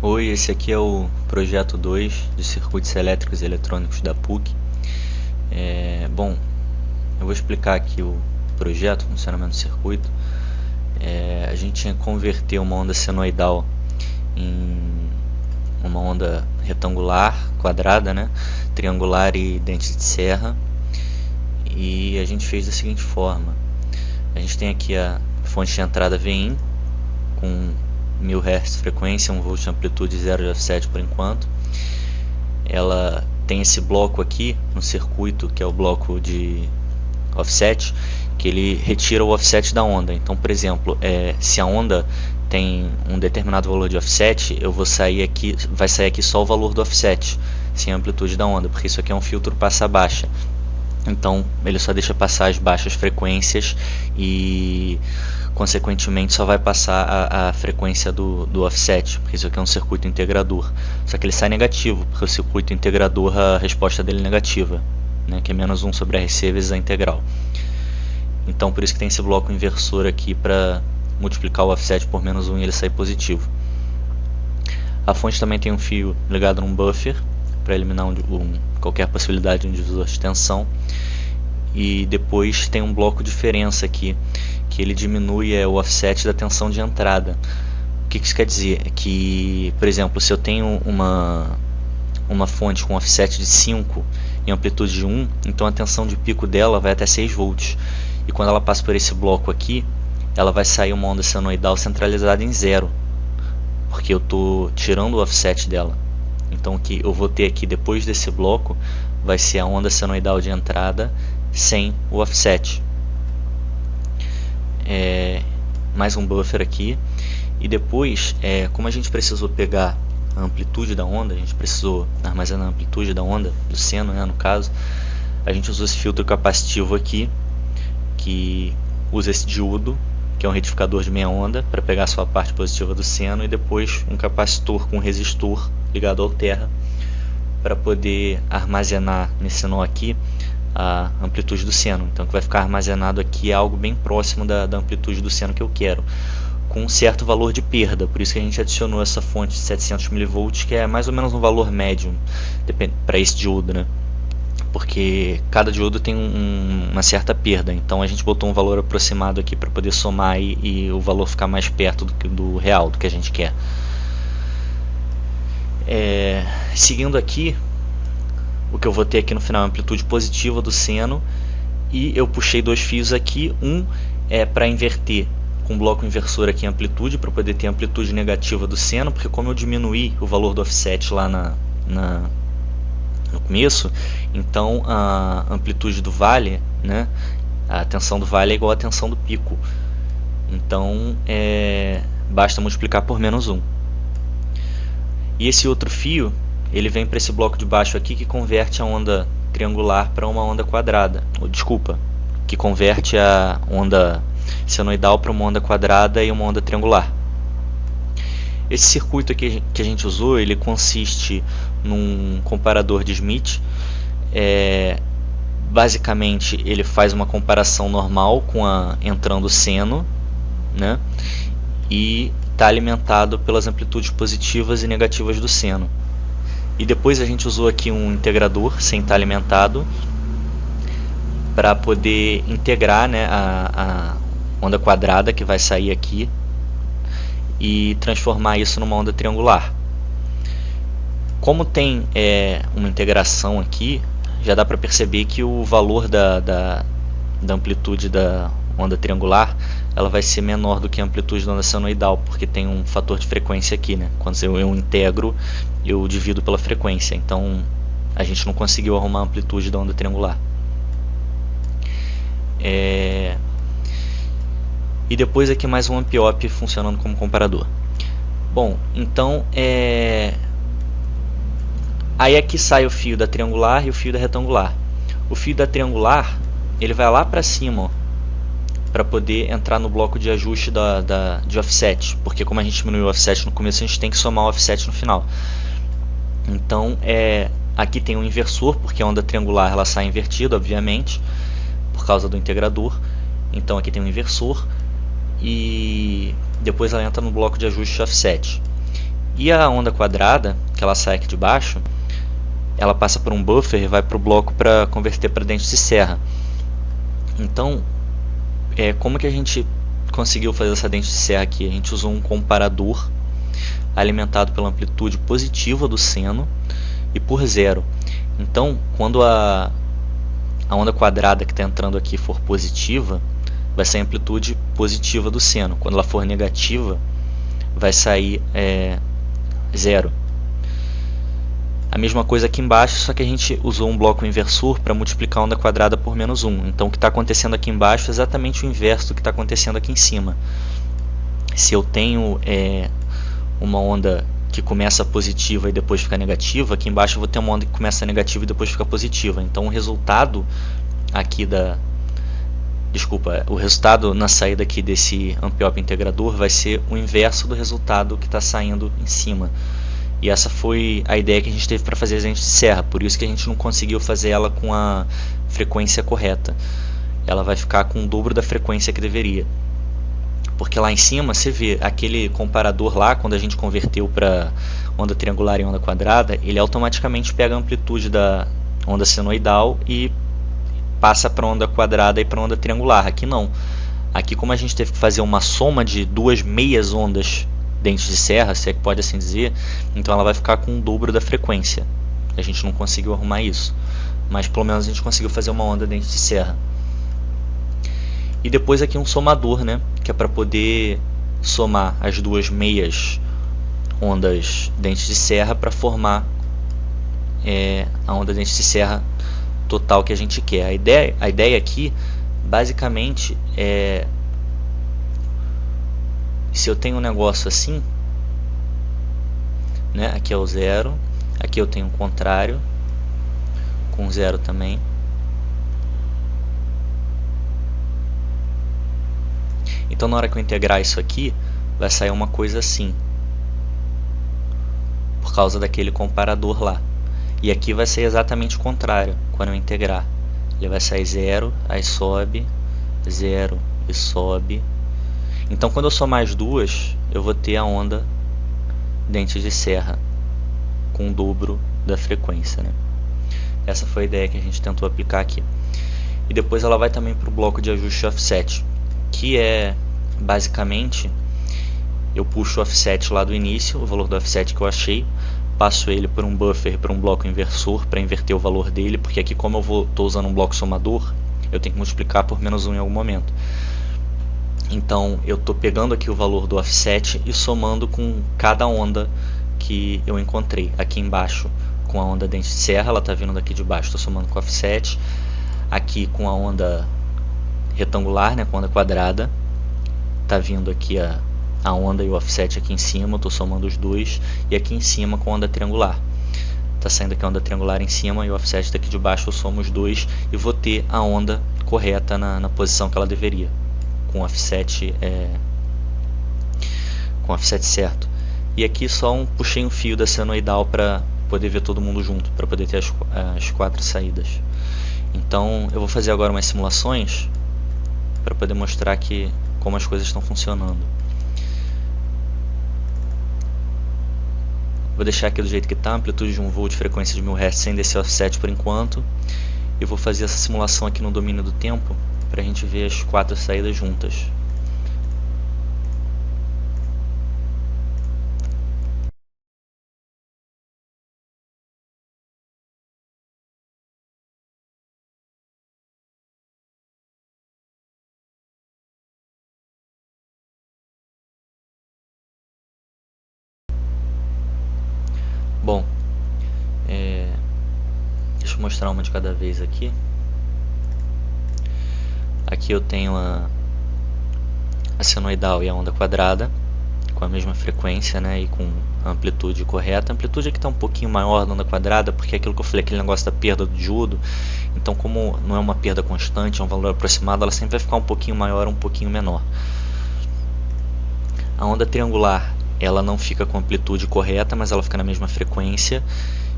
Oi, esse aqui é o projeto 2 de circuitos elétricos e eletrônicos da PUC. Bom, eu vou explicar aqui o projeto, o funcionamento do circuito. A gente tinha que converter uma onda senoidal em uma onda retangular, quadrada, né? Triangular e dente de serra. E a gente fez da seguinte forma: a gente tem aqui a fonte de entrada Vin com 1000 Hz de frequência, 1 volt de amplitude e 0 de offset por enquanto. Ela tem esse bloco aqui no circuito, que é o bloco de offset, que ele retira o offset da onda. Então, por exemplo, se a onda tem um determinado valor de offset, vai sair aqui só o valor do offset, sem a amplitude da onda, porque isso aqui é um filtro passa-baixa. Então ele só deixa passar as baixas frequências e consequentemente só vai passar a frequência do offset, porque isso aqui é um circuito integrador. Só que ele sai negativo, porque o circuito integrador, a resposta dele é negativa, né, que é menos 1 sobre RC vezes a integral. Então por isso que tem esse bloco inversor aqui para multiplicar o offset por menos 1 e ele sair positivo. A fonte também tem um fio ligado num buffer para eliminar qualquer possibilidade de um divisor de tensão. E depois tem um bloco de diferença aqui, que ele diminui o offset da tensão de entrada. O que isso quer dizer? É que, por exemplo, se eu tenho uma fonte com offset de 5 e amplitude de 1, então a tensão de pico dela vai até 6 volts. E quando ela passa por esse bloco aqui, ela vai sair uma onda senoidal centralizada em 0, porque eu estou tirando o offset dela. Então o que eu vou ter aqui depois desse bloco vai ser a onda senoidal de entrada sem o offset. Mais um buffer aqui. E depois, como a gente precisou pegar a amplitude da onda, a gente precisou armazenar a amplitude da onda, do seno, né, no caso, a gente usou esse filtro capacitivo aqui, que usa esse diodo, que é um retificador de meia onda, para pegar só a parte positiva do seno, e depois um capacitor com resistor ligado ao terra, para poder armazenar nesse nó aqui a amplitude do seno. Então o que vai ficar armazenado aqui é algo bem próximo da amplitude do seno que eu quero, com um certo valor de perda. Por isso que a gente adicionou essa fonte de 700 mV, que é mais ou menos um valor médio para esse diodo, né? Porque cada diodo tem uma certa perda, então a gente botou um valor aproximado aqui para poder somar e o valor ficar mais perto do real, do que a gente quer. Seguindo aqui, o que eu vou ter aqui no final é a amplitude positiva do seno, e eu puxei dois fios aqui. Um é para inverter com um bloco inversor aqui a amplitude, para poder ter a amplitude negativa do seno, porque como eu diminuí o valor do offset lá no começo, então a amplitude do vale, né, a tensão do vale é igual à tensão do pico. Então basta multiplicar por menos 1. E esse outro fio, ele vem para esse bloco de baixo aqui, que converte a onda triangular para uma onda quadrada. Que converte a onda senoidal para uma onda quadrada e uma onda triangular. Esse circuito aqui que a gente usou, ele consiste num comparador de Schmitt. Basicamente, ele faz uma comparação normal com entrando o seno, né? E está alimentado pelas amplitudes positivas e negativas do seno. E depois a gente usou aqui um integrador sem estar alimentado, para poder integrar, né, a onda quadrada que vai sair aqui e transformar isso numa onda triangular. Como tem uma integração aqui, já dá para perceber que o valor da amplitude da onda triangular, ela vai ser menor do que a amplitude da onda senoidal, porque tem um fator de frequência aqui, né? Quando eu integro, eu divido pela frequência, então a gente não conseguiu arrumar a amplitude da onda triangular. E depois aqui mais um amp-op funcionando como comparador. Bom, então aí aqui sai o fio da triangular e o fio da retangular. O fio da triangular, ele vai lá para cima, para poder entrar no bloco de ajuste de offset, porque como a gente diminuiu o offset no começo, a gente tem que somar o offset no final. Então aqui tem um inversor, porque a onda triangular ela sai invertida, obviamente, por causa do integrador. Então aqui tem um inversor, e depois ela entra no bloco de ajuste de offset. E a onda quadrada, que ela sai aqui de baixo, ela passa por um buffer e vai para o bloco para converter para dente de serra. Então, como que a gente conseguiu fazer essa dente de serra aqui? A gente usou um comparador alimentado pela amplitude positiva do seno e por zero. Então, quando a onda quadrada que está entrando aqui for positiva, vai sair a amplitude positiva do seno. Quando ela for negativa, vai sair zero. A mesma coisa aqui embaixo, só que a gente usou um bloco inversor para multiplicar a onda quadrada por menos 1. Então o que está acontecendo aqui embaixo é exatamente o inverso do que está acontecendo aqui em cima. Se eu tenho uma onda que começa positiva e depois fica negativa, aqui embaixo eu vou ter uma onda que começa negativa e depois fica positiva. Então o resultado aqui o resultado na saída aqui desse Ampliop integrador vai ser o inverso do resultado que está saindo em cima. E essa foi a ideia que a gente teve para fazer a dente de serra, por isso que a gente não conseguiu fazer ela com a frequência correta. Ela vai ficar com o dobro da frequência que deveria. Porque lá em cima, você vê, aquele comparador lá, quando a gente converteu para onda triangular e onda quadrada, ele automaticamente pega a amplitude da onda senoidal e passa para a onda quadrada e para a onda triangular. Aqui não. Aqui, como a gente teve que fazer uma soma de duas meias ondas dentes de serra, se é que pode assim dizer, então ela vai ficar com o dobro da frequência. A gente não conseguiu arrumar isso, mas pelo menos a gente conseguiu fazer uma onda dente de serra. E depois aqui um somador, né, que é para poder somar as duas meias ondas dentes de serra para formar a onda dente de serra total que a gente quer. A ideia aqui basicamente é, se eu tenho um negócio assim, né, aqui é o zero, aqui eu tenho o contrário com zero também. Então na hora que eu integrar isso aqui, vai sair uma coisa assim, por causa daquele comparador lá. E aqui vai ser exatamente o contrário, quando eu integrar. Ele vai sair zero, aí sobe, zero e sobe. Então quando eu somar as duas, eu vou ter a onda dente de serra com o dobro da frequência, né? Essa foi a ideia que a gente tentou aplicar aqui. E depois ela vai também para o bloco de ajuste offset, que é basicamente, eu puxo o offset lá do início, o valor do offset que eu achei, passo ele por um buffer, para um bloco inversor, para inverter o valor dele, porque aqui como eu estou usando um bloco somador, eu tenho que multiplicar por menos 1 em algum momento. Então eu estou pegando aqui o valor do offset e somando com cada onda que eu encontrei. Aqui embaixo com a onda dente de serra, ela está vindo daqui de baixo, estou somando com o offset. Aqui com a onda retangular, né, com a onda quadrada, está vindo aqui a onda e o offset aqui em cima, estou somando os dois. E aqui em cima com a onda triangular. Está saindo aqui a onda triangular em cima e o offset daqui de baixo, eu somo os dois e vou ter a onda correta na posição que ela deveria, com offset certo. E aqui só puxei um fio da senoidal para poder ver todo mundo junto, para poder ter as quatro saídas. Então eu vou fazer agora umas simulações para poder mostrar como as coisas estão funcionando. Vou deixar aqui do jeito que está, amplitude de 1 volt, frequência de 1000 Hz sem descer offset por enquanto. E vou fazer essa simulação aqui no domínio do tempo para a gente ver as quatro saídas juntas. Bom, deixa eu mostrar uma de cada vez aqui. Aqui eu tenho a senoidal e a onda quadrada com a mesma frequência, né, e com a amplitude correta. A amplitude aqui está um pouquinho maior da onda quadrada, porque é aquilo que eu falei, aquele negócio da perda do diodo. Então, como não é uma perda constante, é um valor aproximado, ela sempre vai ficar um pouquinho maior ou um pouquinho menor. A onda triangular, ela não fica com a amplitude correta, mas ela fica na mesma frequência.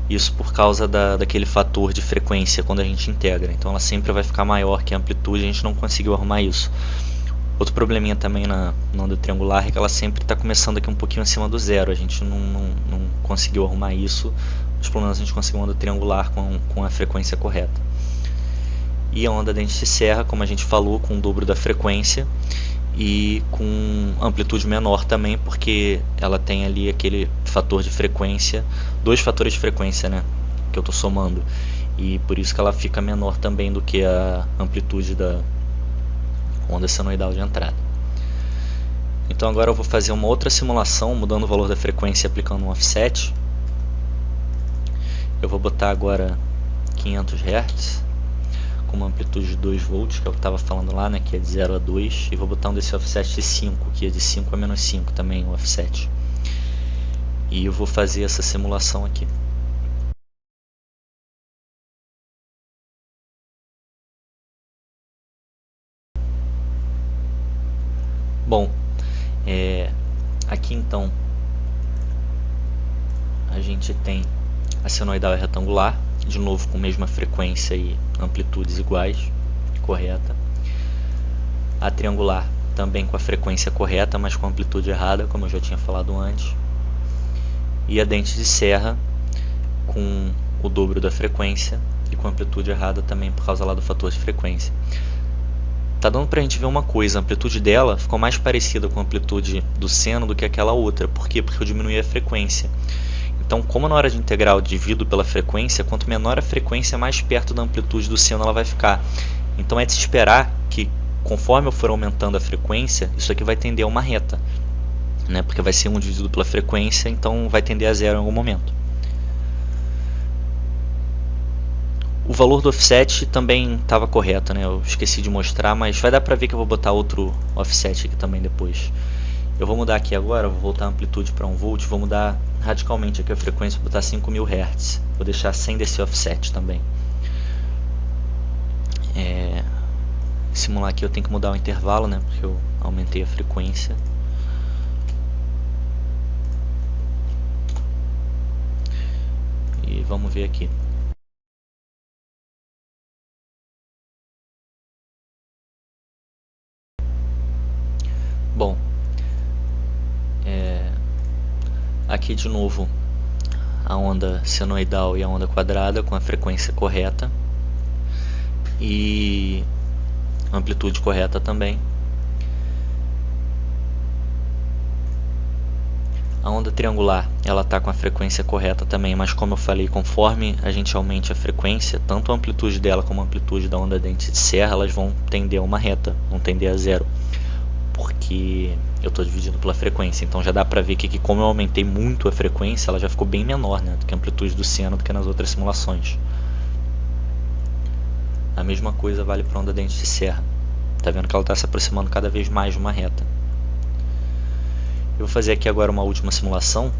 Isso por causa daquele fator de frequência quando a gente integra. Então ela sempre vai ficar maior que a amplitude, a gente não conseguiu arrumar isso. Outro probleminha também na onda triangular é que ela sempre está começando aqui um pouquinho acima do zero. A gente não conseguiu arrumar isso, mas pelo menos a gente conseguiu uma onda triangular com a frequência correta. E a onda dente de serra, como a gente falou, com o dobro da frequência e com amplitude menor também, porque ela tem ali aquele fator de frequência, 2 fatores de frequência, né, que eu estou somando, e por isso que ela fica menor também do que a amplitude da onda senoidal de entrada. Então agora eu vou fazer uma outra simulação, mudando o valor da frequência e aplicando um offset. Eu vou botar agora 500 Hz com uma amplitude de 2 volts, que é o que eu estava falando lá, né, que é de 0 a 2, e vou botar um desse offset de 5, que é de 5 a menos 5 também, o offset. E eu vou fazer essa simulação aqui. Bom, aqui então a gente tem a senoidal e retangular, de novo com a mesma frequência e amplitudes iguais, correta. A triangular também com a frequência correta, mas com a amplitude errada, como eu já tinha falado antes. E a dente de serra com o dobro da frequência e com a amplitude errada também por causa lá do fator de frequência. Tá dando pra gente ver uma coisa, a amplitude dela ficou mais parecida com a amplitude do seno do que aquela outra. Por quê? Porque eu diminuí a frequência. Então, como na hora de integral eu divido pela frequência, quanto menor a frequência, mais perto da amplitude do seno ela vai ficar. Então é de se esperar que, conforme eu for aumentando a frequência, isso aqui vai tender a uma reta, né? Porque vai ser 1 dividido pela frequência, então vai tender a zero em algum momento. O valor do offset também estava correto, né? Eu esqueci de mostrar, mas vai dar para ver que eu vou botar outro offset aqui também depois. Eu vou mudar aqui agora, vou voltar a amplitude para 1 volt, vou mudar radicalmente aqui a frequência, vou botar 5000 Hz. Vou deixar sem desse offset também. Simular aqui eu tenho que mudar o intervalo, né? Porque eu aumentei a frequência. E vamos ver aqui. Bom, aqui de novo a onda senoidal e a onda quadrada com a frequência correta e amplitude correta também. A onda triangular ela está com a frequência correta também, mas como eu falei, conforme a gente aumente a frequência, tanto a amplitude dela como a amplitude da onda dente de serra, elas vão tender a uma reta, vão tender a zero, porque eu estou dividindo pela frequência. Então já dá para ver que como eu aumentei muito a frequência, ela já ficou bem menor, né, do que a amplitude do seno, do que nas outras simulações. A mesma coisa vale para a onda dente de serra. Está vendo que ela está se aproximando cada vez mais de uma reta. Eu vou fazer aqui agora uma última simulação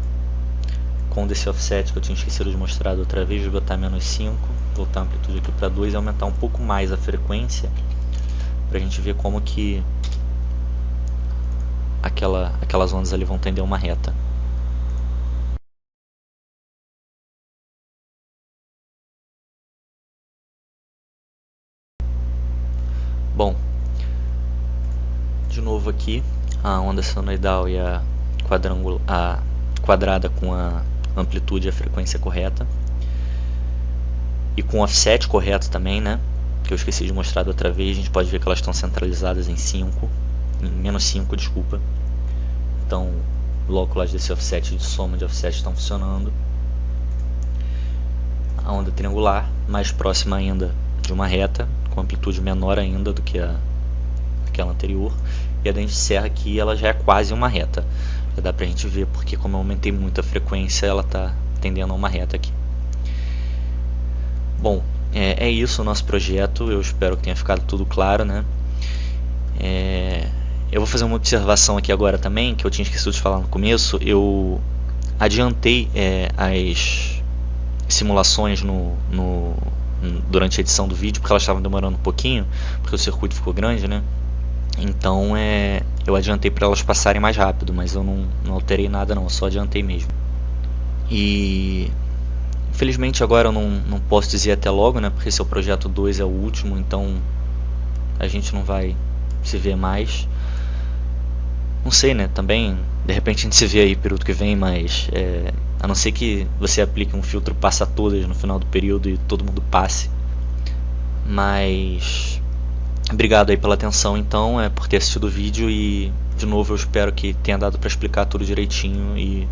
com desse offset que eu tinha esquecido de mostrar da outra vez. Vou botar menos 5, voltar a amplitude aqui para 2 e aumentar um pouco mais a frequência para a gente ver como que aquelas ondas ali vão tender a uma reta. Bom, de novo aqui a onda senoidal e a quadrada com a amplitude e a frequência correta e com o offset correto também, né? Que eu esqueci de mostrar da outra vez. A gente pode ver que elas estão centralizadas em menos 5, desculpa. Então, logo lá desse offset de soma de offset estão funcionando. A onda triangular mais próxima ainda de uma reta, com amplitude menor ainda do que aquela anterior. E a dente de serra aqui ela já é quase uma reta. Já dá pra gente ver, porque como eu aumentei muito a frequência, ela está tendendo a uma reta aqui. Bom, é isso o nosso projeto. Eu espero que tenha ficado tudo claro, né? Eu vou fazer uma observação aqui agora também, que eu tinha esquecido de falar no começo. Eu adiantei as simulações durante a edição do vídeo, porque elas estavam demorando um pouquinho, porque o circuito ficou grande, né? Então eu adiantei para elas passarem mais rápido, mas eu não alterei nada não, eu só adiantei mesmo. E infelizmente agora eu não posso dizer até logo, né? Porque esse é o projeto 2, é o último, então a gente não vai se ver mais. Não sei, né? Também, de repente a gente se vê aí período que vem, mas a não ser que você aplique um filtro passa todas no final do período e todo mundo passe. Mas obrigado aí pela atenção, então, por ter assistido o vídeo, e de novo eu espero que tenha dado para explicar tudo direitinho e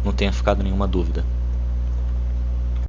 não tenha ficado nenhuma dúvida.